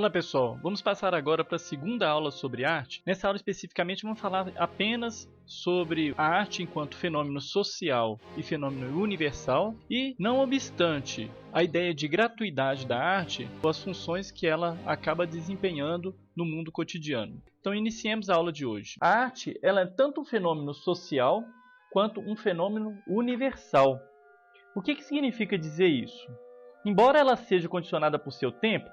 Olá pessoal, vamos passar agora para a segunda aula sobre arte. Nessa aula especificamente vamos falar apenas sobre a arte enquanto fenômeno social e fenômeno universal e, não obstante, a ideia de gratuidade da arte ou as funções que ela acaba desempenhando no mundo cotidiano. Então iniciemos a aula de hoje. A arte ela é tanto um fenômeno social quanto um fenômeno universal. O que significa dizer isso? Embora ela seja condicionada por seu tempo,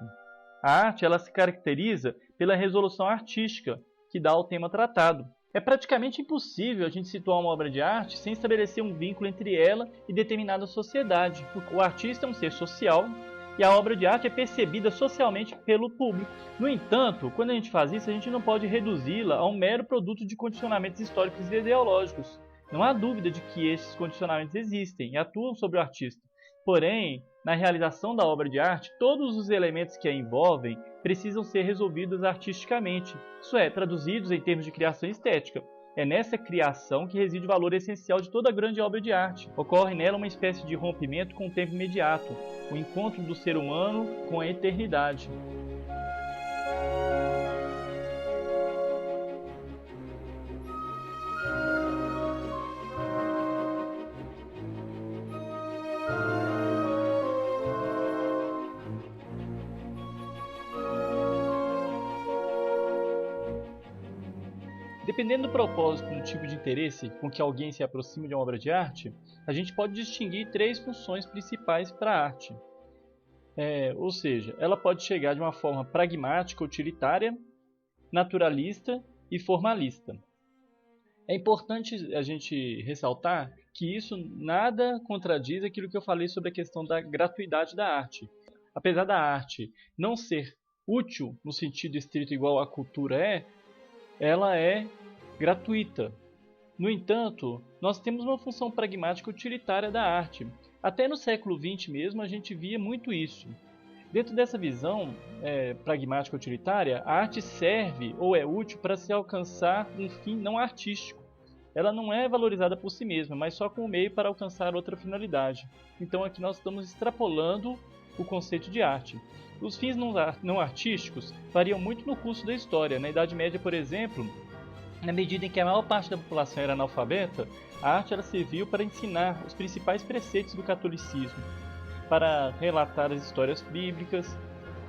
a arte ela se caracteriza pela resolução artística que dá ao tema tratado. É praticamente impossível a gente situar uma obra de arte sem estabelecer um vínculo entre ela e determinada sociedade. O artista é um ser social e a obra de arte é percebida socialmente pelo público. No entanto, quando a gente faz isso, a gente não pode reduzi-la a um mero produto de condicionamentos históricos e ideológicos. Não há dúvida de que esses condicionamentos existem e atuam sobre o artista. Porém, na realização da obra de arte, todos os elementos que a envolvem precisam ser resolvidos artisticamente, isso é, traduzidos em termos de criação estética. É nessa criação que reside o valor essencial de toda grande obra de arte. Ocorre nela uma espécie de rompimento com o tempo imediato, o encontro do ser humano com a eternidade. Dependendo do propósito e do tipo de interesse com que alguém se aproxima de uma obra de arte, a gente pode distinguir três funções principais para a arte. Ou seja, ela pode chegar de uma forma pragmática, utilitária, naturalista e formalista. É importante a gente ressaltar que isso nada contradiz aquilo que eu falei sobre a questão da gratuidade da arte. Apesar da arte não ser útil no sentido estrito igual a cultura ela é gratuita. No entanto, nós temos uma função pragmática utilitária da arte. Até no século XX mesmo a gente via muito isso. Dentro dessa visão pragmática utilitária, a arte serve ou é útil para se alcançar um fim não artístico. Ela não é valorizada por si mesma, mas só como meio para alcançar outra finalidade. Então aqui nós estamos extrapolando o conceito de arte. Os fins não artísticos variam muito no curso da história. Na Idade Média, por exemplo, na medida em que a maior parte da população era analfabeta, a arte ela serviu para ensinar os principais preceitos do catolicismo, para relatar as histórias bíblicas,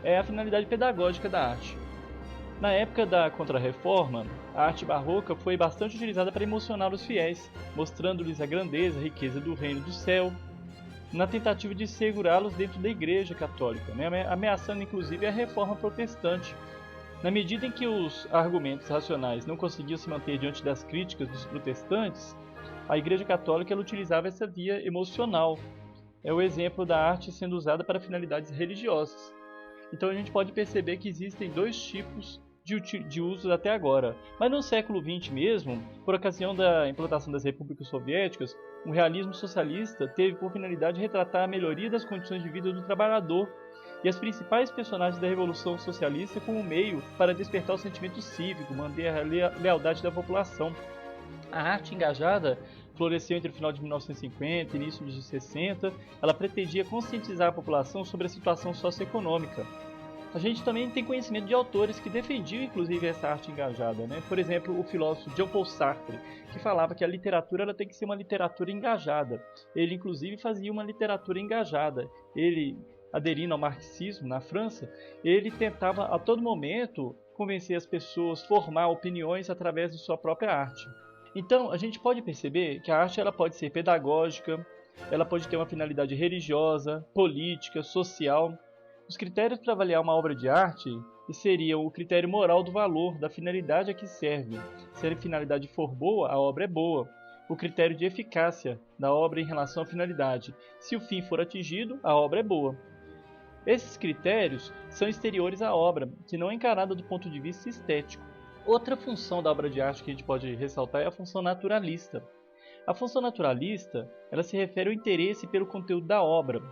é a finalidade pedagógica da arte. Na época da Contra-Reforma, a arte barroca foi bastante utilizada para emocionar os fiéis, mostrando-lhes a grandeza e riqueza do reino do céu, na tentativa de segurá-los dentro da Igreja Católica, ameaçando inclusive a reforma protestante. Na medida em que os argumentos racionais não conseguiam se manter diante das críticas dos protestantes, a Igreja Católica ela utilizava essa via emocional. É o exemplo da arte sendo usada para finalidades religiosas. Então a gente pode perceber que existem dois tipos de usos até agora. Mas no século XX mesmo, por ocasião da implantação das repúblicas soviéticas, o realismo socialista teve por finalidade retratar a melhoria das condições de vida do trabalhador e as principais personagens da Revolução Socialista como meio para despertar o sentimento cívico, manter a lealdade da população. A arte engajada floresceu entre o final de 1950 e início dos 60. Ela pretendia conscientizar a população sobre a situação socioeconômica. A gente também tem conhecimento de autores que defendiam inclusive essa arte engajada, né? Por exemplo, o filósofo Jean-Paul Sartre, que falava que a literatura ela tem que ser uma literatura engajada. Ele inclusive fazia uma literatura engajada. Ele, aderindo ao marxismo na França, ele tentava a todo momento convencer as pessoas, formar opiniões através de sua própria arte. Então, a gente pode perceber que a arte ela pode ser pedagógica, ela pode ter uma finalidade religiosa, política, social. Os critérios para avaliar uma obra de arte seriam o critério moral do valor, da finalidade a que serve. Se a finalidade for boa, a obra é boa. O critério de eficácia da obra em relação à finalidade. Se o fim for atingido, a obra é boa. Esses critérios são exteriores à obra, que não é encarada do ponto de vista estético. Outra função da obra de arte que a gente pode ressaltar é a função naturalista. A função naturalista ela se refere ao interesse pelo conteúdo da obra,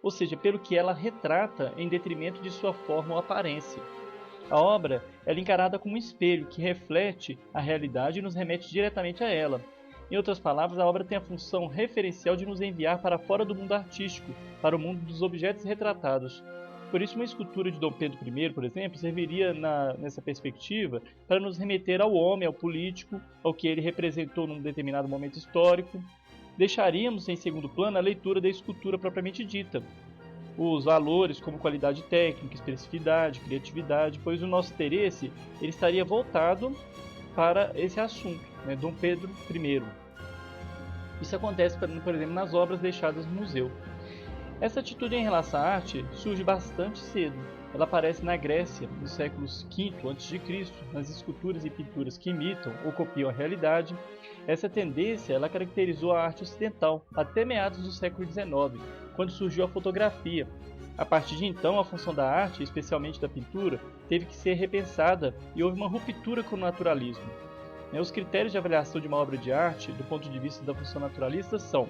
ou seja, pelo que ela retrata em detrimento de sua forma ou aparência. A obra ela é encarada como um espelho que reflete a realidade e nos remete diretamente a ela. Em outras palavras, a obra tem a função referencial de nos enviar para fora do mundo artístico, para o mundo dos objetos retratados. Por isso, uma escultura de Dom Pedro I, por exemplo, serviria nessa perspectiva para nos remeter ao homem, ao político, ao que ele representou num determinado momento histórico. Deixaríamos em segundo plano a leitura da escultura propriamente dita, os valores como qualidade técnica, especificidade, criatividade, pois o nosso interesse ele estaria voltado para esse assunto, né, Dom Pedro I. Isso acontece, por exemplo, nas obras deixadas no museu. Essa atitude em relação à arte surge bastante cedo. Ela aparece na Grécia, nos séculos V a.C., nas esculturas e pinturas que imitam ou copiam a realidade. Essa tendência ela caracterizou a arte ocidental até meados do século XIX, quando surgiu a fotografia. A partir de então, a função da arte, especialmente da pintura, teve que ser repensada e houve uma ruptura com o naturalismo. Os critérios de avaliação de uma obra de arte, do ponto de vista da função naturalista, são: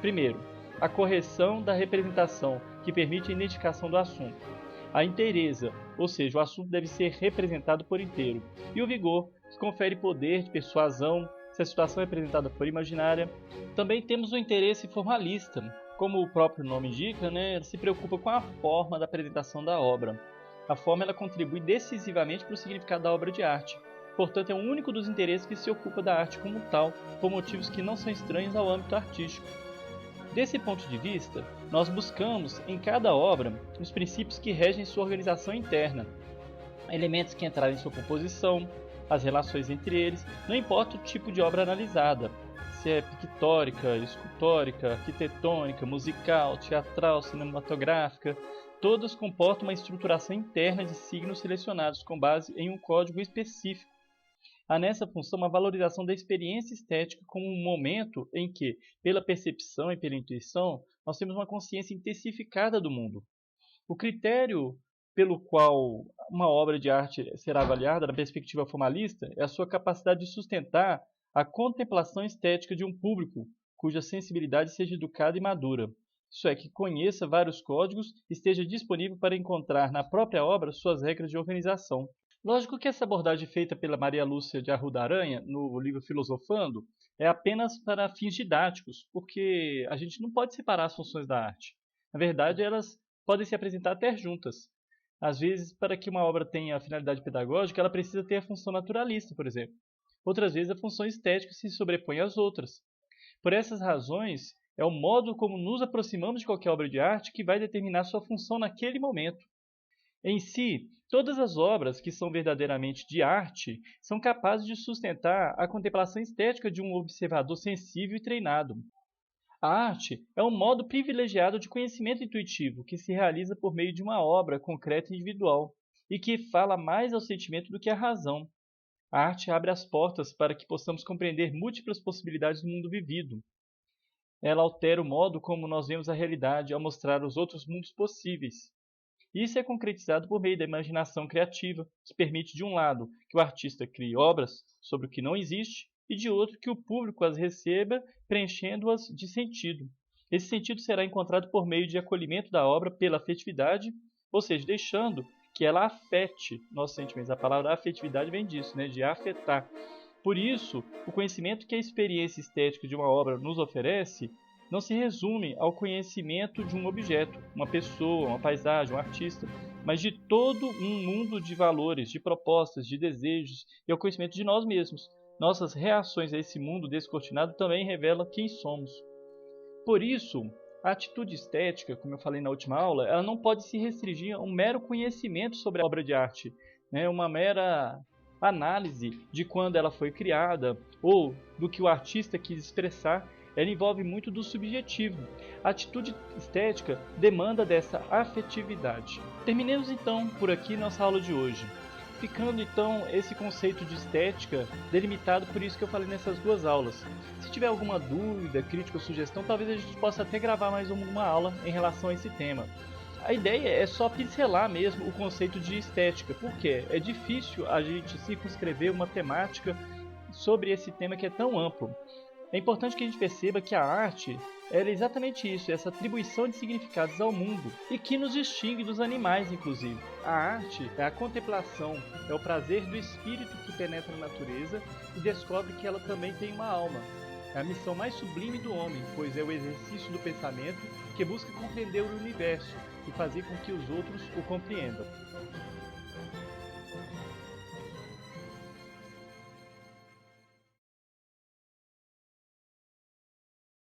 primeiro, a correção da representação, que permite a identificação do assunto; a inteireza, ou seja, o assunto deve ser representado por inteiro; e o vigor, que confere poder de persuasão, se a situação representada for imaginária. Também temos o interesse formalista. Como o próprio nome indica, ela se preocupa com a forma da apresentação da obra. A forma ela contribui decisivamente para o significado da obra de arte. Portanto, é o único dos interesses que se ocupa da arte como tal, por motivos que não são estranhos ao âmbito artístico. Desse ponto de vista, nós buscamos em cada obra os princípios que regem sua organização interna, elementos que entraram em sua composição, as relações entre eles, não importa o tipo de obra analisada, se é pictórica, escultórica, arquitetônica, musical, teatral, cinematográfica, todas comportam uma estruturação interna de signos selecionados com base em um código específico. Há nessa função uma valorização da experiência estética como um momento em que, pela percepção e pela intuição, nós temos uma consciência intensificada do mundo. O critério pelo qual uma obra de arte será avaliada na perspectiva formalista é a sua capacidade de sustentar a contemplação estética de um público cuja sensibilidade seja educada e madura. Isso é, que conheça vários códigos e esteja disponível para encontrar na própria obra suas regras de organização. Lógico que essa abordagem feita pela Maria Lúcia de Arruda Aranha, no livro Filosofando, é apenas para fins didáticos, porque a gente não pode separar as funções da arte. Na verdade, elas podem se apresentar até juntas. Às vezes, para que uma obra tenha a finalidade pedagógica, ela precisa ter a função naturalista, por exemplo. Outras vezes, a função estética se sobrepõe às outras. Por essas razões, é o modo como nos aproximamos de qualquer obra de arte que vai determinar sua função naquele momento. Em si, todas as obras que são verdadeiramente de arte são capazes de sustentar a contemplação estética de um observador sensível e treinado. A arte é um modo privilegiado de conhecimento intuitivo que se realiza por meio de uma obra concreta e individual, e que fala mais ao sentimento do que à razão. A arte abre as portas para que possamos compreender múltiplas possibilidades do mundo vivido. Ela altera o modo como nós vemos a realidade ao mostrar os outros mundos possíveis. Isso é concretizado por meio da imaginação criativa, que permite, de um lado, que o artista crie obras sobre o que não existe, e de outro, que o público as receba, preenchendo-as de sentido. Esse sentido será encontrado por meio de acolhimento da obra pela afetividade, ou seja, deixando que ela afete nossos sentimentos. A palavra afetividade vem disso, de afetar. Por isso, o conhecimento que a experiência estética de uma obra nos oferece não se resume ao conhecimento de um objeto, uma pessoa, uma paisagem, um artista, mas de todo um mundo de valores, de propostas, de desejos e ao conhecimento de nós mesmos. Nossas reações a esse mundo descortinado também revelam quem somos. Por isso, a atitude estética, como eu falei na última aula, ela não pode se restringir a um mero conhecimento sobre a obra de arte, uma mera análise de quando ela foi criada ou do que o artista quis expressar. Ela envolve muito do subjetivo. A atitude estética demanda dessa afetividade. Terminemos então por aqui nossa aula de hoje. Ficando então esse conceito de estética delimitado por isso que eu falei nessas duas aulas. Se tiver alguma dúvida, crítica ou sugestão, talvez a gente possa até gravar mais uma aula em relação a esse tema. A ideia é só pincelar mesmo o conceito de estética, porque é difícil a gente circunscrever uma temática sobre esse tema que é tão amplo. É importante que a gente perceba que a arte é exatamente isso, essa atribuição de significados ao mundo e que nos distingue dos animais, inclusive. A arte é a contemplação, é o prazer do espírito que penetra na natureza e descobre que ela também tem uma alma. É a missão mais sublime do homem, pois é o exercício do pensamento porque busca compreender o universo e fazer com que os outros o compreendam.